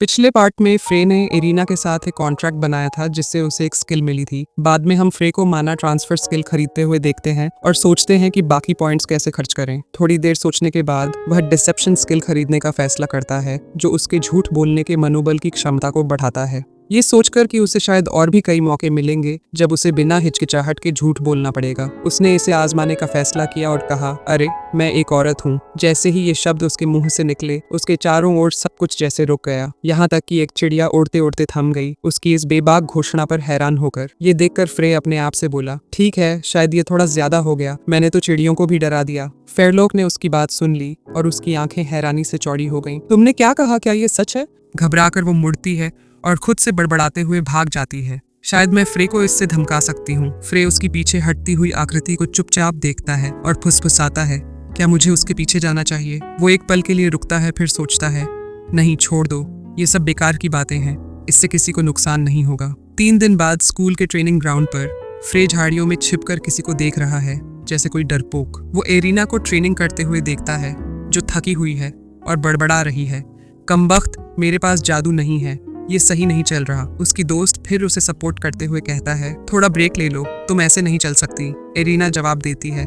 पिछले पार्ट में फ्रे ने एरिना के साथ एक कॉन्ट्रैक्ट बनाया था जिससे उसे एक स्किल मिली थी। बाद में हम फ्रे को माना ट्रांसफर स्किल खरीदते हुए देखते हैं और सोचते हैं कि बाकी पॉइंट्स कैसे खर्च करें। थोड़ी देर सोचने के बाद वह डिसेप्शन स्किल खरीदने का फैसला करता है जो उसके झूठ बोलने के मनोबल की क्षमता को बढ़ाता है। ये सोचकर कि उसे शायद और भी कई मौके मिलेंगे जब उसे बिना हिचकिचाहट के झूठ बोलना पड़ेगा, उसने इसे आजमाने का फैसला किया और कहा, अरे मैं एक औरत हूँ। जैसे ही ये शब्द उसके मुंह से निकले उसके चारों ओर सब कुछ जैसे रुक गया, यहाँ तक कि एक चिड़िया उड़ते उड़ते थम गई उसकी इस बेबाक घोषणा पर हैरान होकर। ये देखकर फ्रे अपने आप से बोला, ठीक है, शायद ये थोड़ा ज्यादा हो गया, मैंने तो चिड़ियों को भी डरा दिया। फेयरलॉक ने उसकी बात सुन ली और उसकी आंखें हैरानी से चौड़ी हो गईं। तुमने क्या कहा, क्या ये सच है? घबराकर वो मुड़ती है और खुद से बड़बड़ाते हुए भाग जाती है। शायद मैं फ्रे को इससे धमका सकती हूँ। फ्रे उसकी पीछे हटती हुई आकृति को चुपचाप देखता है और फुसफुसाता है, क्या मुझे उसके पीछे जाना चाहिए? वो एक पल के लिए रुकता है, फिर सोचता है, नहीं, छोड़ दो, ये सब बेकार की बातें हैं, इससे किसी को नुकसान नहीं होगा। 3 दिन बाद स्कूल के ट्रेनिंग ग्राउंड पर फ्रे झाड़ियों में छिपकर किसी को देख रहा है, जैसे कोई डरपोक। वो एरिना को ट्रेनिंग करते हुए देखता है जो थकी हुई है और बड़बड़ा रही है, कमबख्त, मेरे पास जादू नहीं है, ये सही नहीं चल रहा। उसकी दोस्त फिर उसे सपोर्ट करते हुए कहता है, थोड़ा ब्रेक ले लो, तुम ऐसे नहीं चल सकती। एरिना जवाब देती है,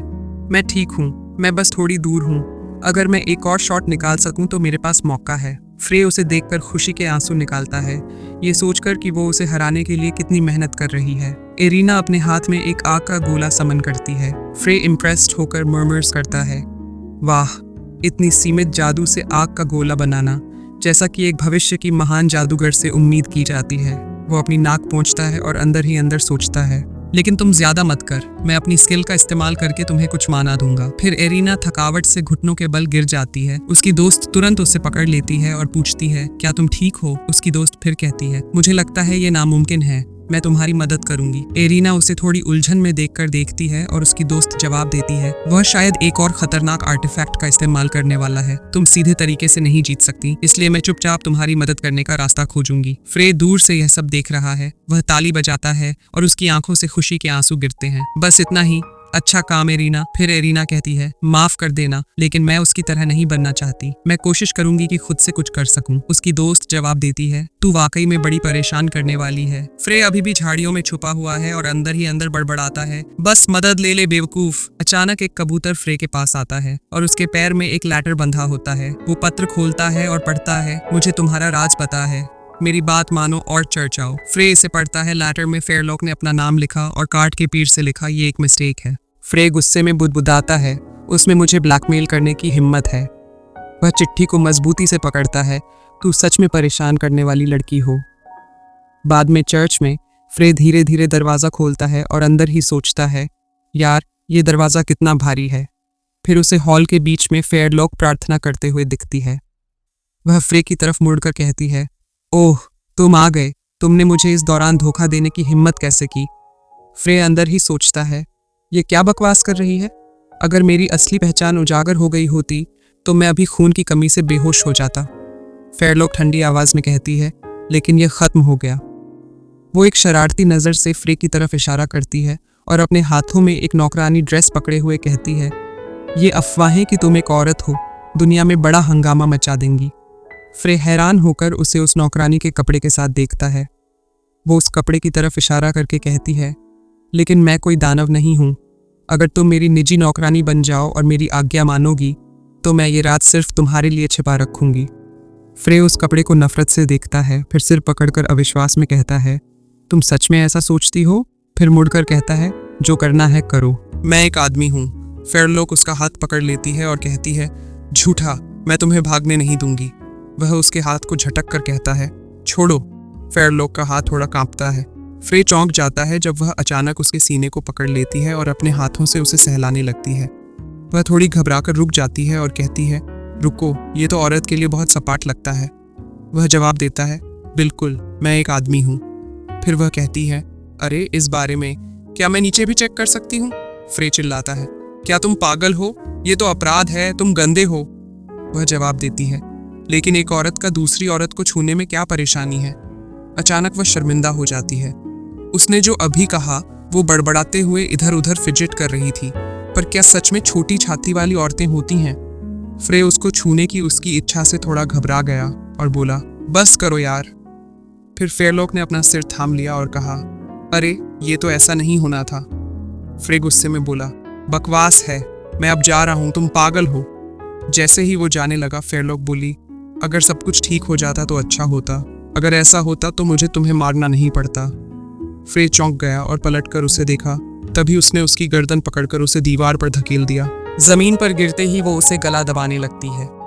मैं ठीक हूँ, मैं बस थोड़ी दूर हूँ, अगर मैं एक और शॉट निकाल सकूँ तो मेरे पास मौका है। फ्रे उसे देखकर खुशी के आंसू निकालता है, ये सोचकर कि वो उसे हराने के लिए कितनी मेहनत कर रही है। एरिना अपने हाथ में एक आग का गोला समन करती है। फ्रे इम्प्रेस्ड होकर मर्मर्स करता है, वाह, इतनी सीमित जादू से आग का गोला बनाना, जैसा कि एक भविष्य की महान जादूगर से उम्मीद की जाती है। वो अपनी नाक पोंछता है और अंदर ही अंदर सोचता है, लेकिन तुम ज्यादा मत कर, मैं अपनी स्किल का इस्तेमाल करके तुम्हें कुछ माना दूंगा। फिर एरिना थकावट से घुटनों के बल गिर जाती है। उसकी दोस्त तुरंत उसे पकड़ लेती है और पूछती है, क्या तुम ठीक हो? उसकी दोस्त फिर कहती है, मुझे लगता है ये नामुमकिन है, मैं तुम्हारी मदद करूंगी। एरिना उसे थोड़ी उलझन में देखकर देखती है और उसकी दोस्त जवाब देती है, वह शायद एक और खतरनाक आर्टिफैक्ट का इस्तेमाल करने वाला है, तुम सीधे तरीके से नहीं जीत सकती, इसलिए मैं चुपचाप तुम्हारी मदद करने का रास्ता खोजूंगी। फ्रे दूर से यह सब देख रहा है, वह ताली बजाता है और उसकी आंखों से खुशी के आंसू गिरते हैं। बस इतना ही, अच्छा काम एरिना। फिर एरिना कहती है, माफ कर देना, लेकिन मैं उसकी तरह नहीं बनना चाहती, मैं कोशिश करूंगी कि खुद से कुछ कर सकूं। उसकी दोस्त जवाब देती है, तू वाकई में बड़ी परेशान करने वाली है। फ्रे अभी भी झाड़ियों में छुपा हुआ है और अंदर ही अंदर बड़बड़ाता है, बस मदद ले ले बेवकूफ। अचानक एक कबूतर फ्रे के पास आता है और उसके पैर में एक लैटर बंधा होता है। वो पत्र खोलता है और पढ़ता है, मुझे तुम्हारा राज पता है, मेरी बात मानो और चर्च आओ। फ्रे इसे पढ़ता है। लेटर में फेयरलॉक ने अपना नाम लिखा और कार्ड के पीठ से लिखा, ये एक मिस्टेक है। फ्रे गुस्से में बुदबुदाता है, उसमें मुझे ब्लैकमेल करने की हिम्मत है। वह चिट्ठी को मजबूती से पकड़ता है, तू सच में परेशान करने वाली लड़की हो। बाद में चर्च में फ्रे धीरे धीरे दरवाज़ा खोलता है और अंदर ही सोचता है, यार ये दरवाज़ा कितना भारी है। फिर उसे हॉल के बीच में फेयरलॉक प्रार्थना करते हुए दिखती है। वह फ्रे की तरफ मुड़कर कहती है, ओह, तुम आ गए, तुमने मुझे इस दौरान धोखा देने की हिम्मत कैसे की? फ्रे अंदर ही सोचता है, ये क्या बकवास कर रही है? अगर मेरी असली पहचान उजागर हो गई होती तो मैं अभी खून की कमी से बेहोश हो जाता। फेयरलॉक ठंडी आवाज में कहती है, लेकिन यह खत्म हो गया। वो एक शरारती नज़र से फ्रे की तरफ इशारा करती है और अपने हाथों में एक नौकरानी ड्रेस पकड़े हुए कहती है, ये अफवाहें कि तुम एक औरत हो दुनिया में बड़ा हंगामा मचा देंगी। फ्रे हैरान होकर उसे उस नौकरानी के कपड़े के साथ देखता है। वो उस कपड़े की तरफ इशारा करके कहती है, लेकिन मैं कोई दानव नहीं हूँ, अगर तुम मेरी निजी नौकरानी बन जाओ और मेरी आज्ञा मानोगी तो मैं ये रात सिर्फ तुम्हारे लिए छिपा रखूंगी। फ्रे उस कपड़े को नफरत से देखता है, फिर सिर पकड़कर अविश्वास में कहता है, तुम सच में ऐसा सोचती हो? फिर मुड़कर कहता है, जो करना है करो, मैं एक आदमी हूँ। फेयरलॉक उसका हाथ पकड़ लेती है और कहती है, झूठा, मैं तुम्हें भागने नहीं दूंगी। वह उसके हाथ को झटक कर कहता है, छोड़ो। फेयरलॉक का हाथ थोड़ा कांपता है। फ्रे चौंक जाता है जब वह अचानक उसके सीने को पकड़ लेती है और अपने हाथों से उसे सहलाने लगती है। वह थोड़ी घबराकर रुक जाती है और कहती है, रुको, ये तो औरत के लिए बहुत सपाट लगता है। वह जवाब देता है, बिल्कुल, मैं एक आदमी हूँ। फिर वह कहती है, अरे इस बारे में क्या मैं नीचे भी चेक कर सकती हूँ? फ्रे चिल्लाता है, क्या तुम पागल हो? ये तो अपराध है, तुम गंदे हो। वह जवाब देती है, लेकिन एक औरत का दूसरी औरत को छूने में क्या परेशानी है? अचानक वह शर्मिंदा हो जाती है। उसने जो अभी कहा वो बड़बड़ाते हुए इधर उधर फिजिट कर रही थी, पर क्या सच में छोटी छाती वाली औरतें होती हैं? फ्रे उसको छूने की उसकी इच्छा से थोड़ा घबरा गया और बोला, बस करो यार। फिर फेयरलॉक ने अपना सिर थाम लिया और कहा, अरे ये तो ऐसा नहीं होना था। फ्रे गुस्से में बोला, बकवास है, मैं अब जा रहा हूं, तुम पागल हो। जैसे ही वो जाने लगा फेयरलॉक बोली, अगर सब कुछ ठीक हो जाता तो अच्छा होता। अगर ऐसा होता तो मुझे तुम्हें मारना नहीं पड़ता। फ्रे चौंक गया और पलटकर उसे देखा। तभी उसने उसकी गर्दन पकड़कर उसे दीवार पर धकेल दिया। जमीन पर गिरते ही वो उसे गला दबाने लगती है।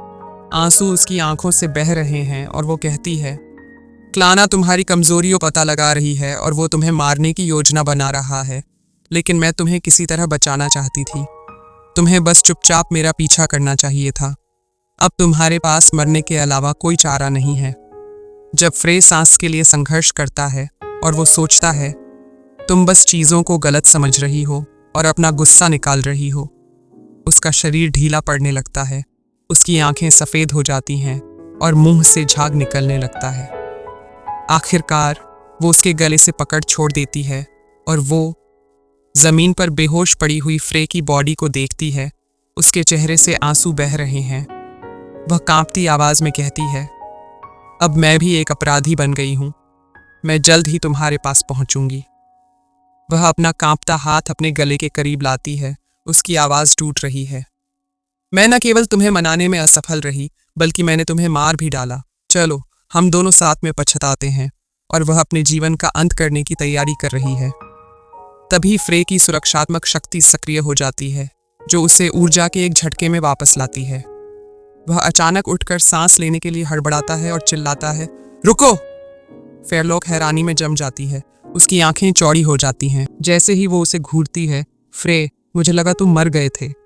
आंसू उसकी आंखों से बह रहे हैं और वो कहती है, क्लाना तुम्हारी कमजोरियों पता लगा रही है और वो तुम्हें मारने की योजना बना रहा है, लेकिन मैं तुम्हें किसी तरह बचाना चाहती थी। तुम्हें बस चुपचाप मेरा पीछा करना चाहिए था। अब तुम्हारे पास मरने के अलावा कोई चारा नहीं है। जब फ्रे सांस के लिए संघर्ष करता है और वो सोचता है तुम बस चीज़ों को गलत समझ रही हो और अपना गुस्सा निकाल रही हो, उसका शरीर ढीला पड़ने लगता है, उसकी आंखें सफ़ेद हो जाती हैं और मुंह से झाग निकलने लगता है। आखिरकार वो उसके गले से पकड़ छोड़ देती है और वो जमीन पर बेहोश पड़ी हुई फ्रे की बॉडी को देखती है। उसके चेहरे से आंसू बह रहे हैं। वह कांपती आवाज में कहती है, अब मैं भी एक अपराधी बन गई हूं, मैं जल्द ही तुम्हारे पास पहुंचूंगी। वह अपना कांपता हाथ अपने गले के करीब लाती है। उसकी आवाज टूट रही है, मैं न केवल तुम्हें मनाने में असफल रही, बल्कि मैंने तुम्हें मार भी डाला। चलो हम दोनों साथ में पछताते हैं। और वह अपने जीवन का अंत करने की तैयारी कर रही है। तभी फ्रे की सुरक्षात्मक शक्ति सक्रिय हो जाती है, जो उसे ऊर्जा के एक झटके में वापस लाती है। वह अचानक उठकर सांस लेने के लिए हड़बड़ाता है और चिल्लाता है, रुको। फेयरलॉक हैरानी में जम जाती है, उसकी आंखें चौड़ी हो जाती हैं। जैसे ही वो उसे घूरती है, फ्रे, मुझे लगा तुम मर गए थे।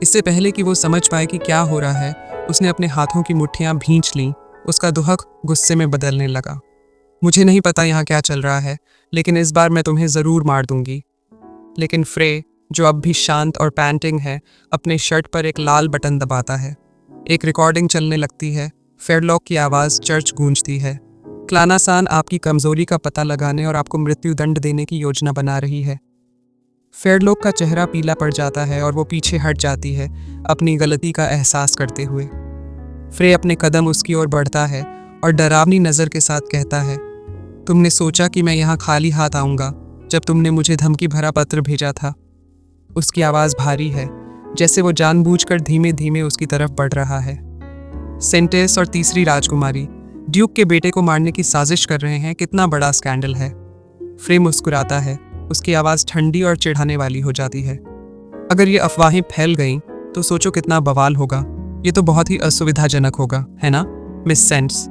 इससे पहले कि वो समझ पाए कि क्या हो रहा है, उसने अपने हाथों की मुट्ठियां भींच लीं। उसका दुहक गुस्से में बदलने लगा। मुझे नहीं पता यहाँ क्या चल रहा है, लेकिन इस बार मैं तुम्हें ज़रूर मार दूंगी। लेकिन फ्रे, जो अब भी शांत और पैंटिंग है, अपने शर्ट पर एक लाल बटन दबाता है। एक रिकॉर्डिंग चलने लगती है। फेयरलॉक की आवाज़ चर्च गूंजती है। क्लाना-सान आपकी कमजोरी का पता लगाने और आपको मृत्यु दंड देने की योजना बना रही है। फेयरलॉक का चेहरा पीला पड़ जाता है और वो पीछे हट जाती है, अपनी गलती का एहसास करते हुए। फ्रे अपने कदम उसकी ओर बढ़ता है और डरावनी नज़र के साथ कहता है, तुमने सोचा कि मैं यहाँ खाली हाथ आऊँगा जब तुमने मुझे धमकी भरा पत्र भेजा था। उसकी आवाज़ भारी है, जैसे वो जानबूझकर धीमे धीमे उसकी तरफ बढ़ रहा है। सेंटेस और तीसरी राजकुमारी ड्यूक के बेटे को मारने की साजिश कर रहे हैं, कितना बड़ा स्कैंडल है। फ्रे मुस्कुराता है, उसकी आवाज़ ठंडी और चिढ़ाने वाली हो जाती है। अगर ये अफवाहें फैल गईं तो सोचो कितना बवाल होगा। ये तो बहुत ही असुविधाजनक होगा, है ना मिस सेंट्स?